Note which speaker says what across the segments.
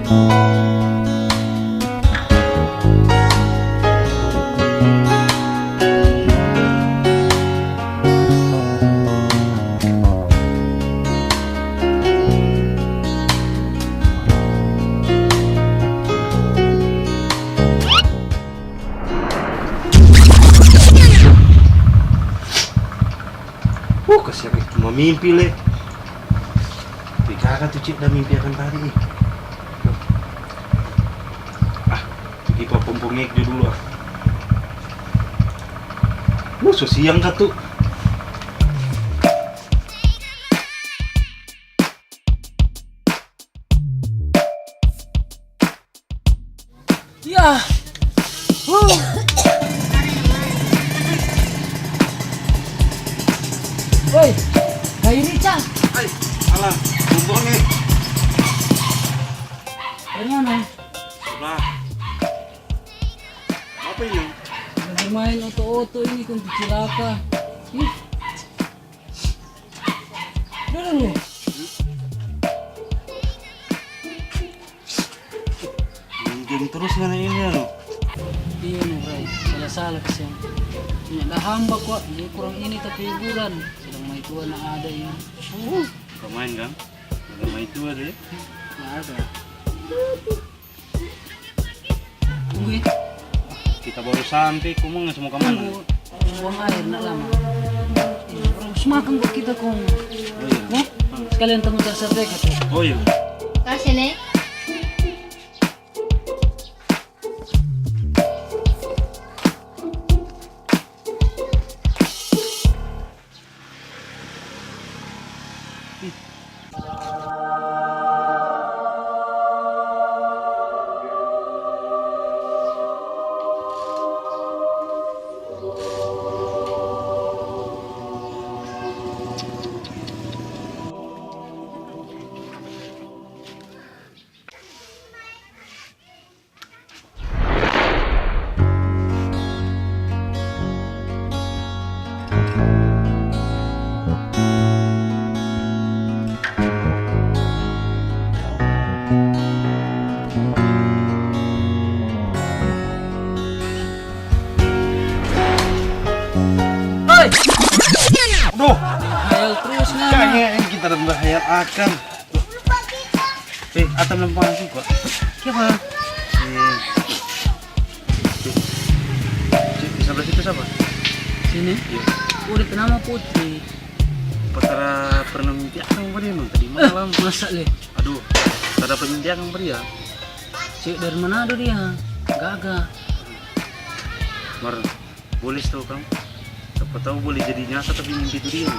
Speaker 1: Kasih cuma mimpi le. Kakak tuh cik dah mimpi akan tadi. Pergi ke pompongnya dulu ah. So siang kan tuh.
Speaker 2: Ya. Woi, kayu Rica.
Speaker 1: Hai, alah, pompongnya.
Speaker 2: Dari mana?
Speaker 1: Nah, apa ini?
Speaker 2: Bermain oto-oto ini kan cilaka. Ih. Udah lu.
Speaker 1: Minjem terus kan ini lo.
Speaker 2: Iya nih, Bray. Salah-salah kesian. Ini dah hamba kok. Dia kurang ini tapi hiburan. Sedang main tua nak ada ini.
Speaker 1: Kau main kan? Ada main itu ada ya?
Speaker 2: Nggak ada. Tunggu ya.
Speaker 1: Kita baru sampai, kau mau nggak mau kemana?
Speaker 2: Tunggu. Buang air nak lama. Harus makan kok kita kong.
Speaker 1: Oh iya.
Speaker 2: Nih, sekalian temu cari tuh.
Speaker 1: Oh iya.
Speaker 3: Kasih nih.
Speaker 1: Aduh,
Speaker 2: Hayal terus nah.
Speaker 1: kayaknya ini kita udah berhayal akan. Atam lempang sih kok.
Speaker 2: Siapa?
Speaker 1: Di sebelah situ siapa?
Speaker 2: Sini.
Speaker 1: Iya.
Speaker 2: Udah nama Putri.
Speaker 1: Patara pernah mimpi akang pada emang tadi malam.
Speaker 2: Masa le?
Speaker 1: Aduh, tak dapat mimpi akang pada ya.
Speaker 2: Cik dari Manado dia. Gagah.
Speaker 1: Mar, boleh tahu kamu? Siapa tahu boleh jadi nyata tapi mimpi itu dia.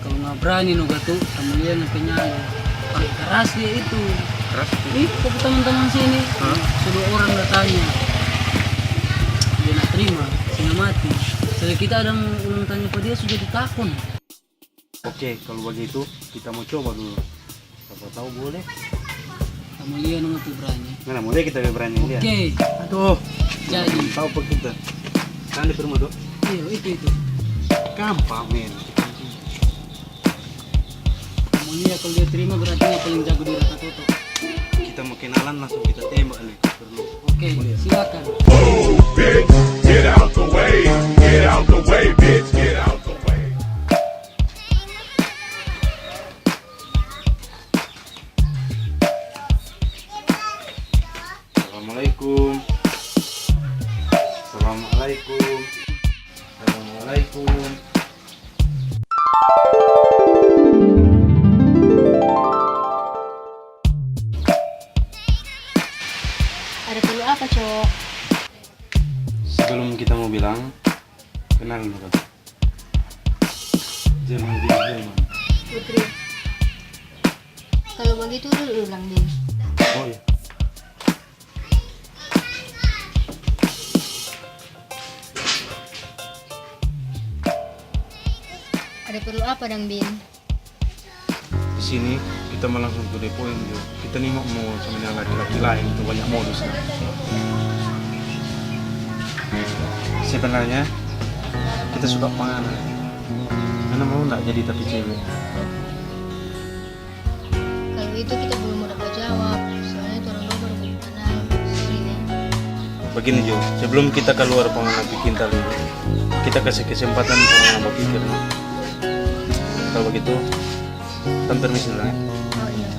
Speaker 2: Kalau nggak berani nuga tuh temen dia yang penyalo. Pakai keras dia itu.
Speaker 1: Keras tuh.
Speaker 2: Ih, kok teman-teman sini?
Speaker 1: Hah?
Speaker 2: Sudah orang datanya. Dia nak terima, sehingga mati. Jadi kita ada ulang tanya ke dia sudah ditakun.
Speaker 1: Oke, kalau begitu kita mau coba dulu. Siapa tahu boleh.
Speaker 2: Kamu lihat nunggu tuh berani.
Speaker 1: Mana mulai kita berani dia.
Speaker 2: Oke,
Speaker 1: Aduh,
Speaker 2: jadi.
Speaker 1: tahu apa kita? Kan di rumah dok.
Speaker 2: Iya, itu.
Speaker 1: Gampang men.
Speaker 2: Kamu lihat kalau dia terima berarti dia paling jago di Rata Toto.
Speaker 1: Kita mau kenalan langsung kita tembak nih. Perlu.
Speaker 2: Oke, silakan.
Speaker 4: Move, bitch, get out the way, get out the way, bitch, get out the way.
Speaker 1: Assalamualaikum. Assalamualaikum. Assalamualaikum.
Speaker 3: Ada perlu apa, Cok?
Speaker 1: Sebelum kita mau bilang, kenal dulu kan. Jerman di Jerman.
Speaker 3: Putri. Kalau begitu dulu ulang deh.
Speaker 1: Oh iya.
Speaker 3: Ada perlu apa, Dang Bin?
Speaker 1: Di sini kita mau langsung ke depo Jo. Kita nih mau sama dengan laki-laki lain itu banyak modus kan. Sebenarnya kita suka panganan. Karena mau nggak jadi tapi cewek.
Speaker 3: Kalau itu kita belum mau dapat jawab.
Speaker 1: begini Jo, sebelum kita keluar pengen bikin tali, kita kasih kesempatan untuk berpikir. Kalau begitu, kami permisi dulu ya.
Speaker 3: Oh iya.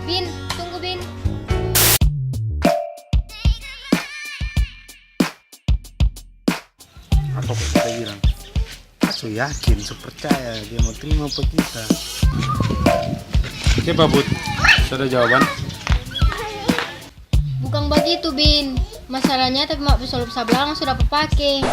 Speaker 3: Bin, tunggu Bin.
Speaker 1: Apa kok kita bilang? Aku yakin, aku percaya dia mau terima apa kita. Oke Pak Bud, sudah jawaban?
Speaker 3: Bukan begitu Bin. Masalahnya tapi mak pesulap sablang sudah pakai.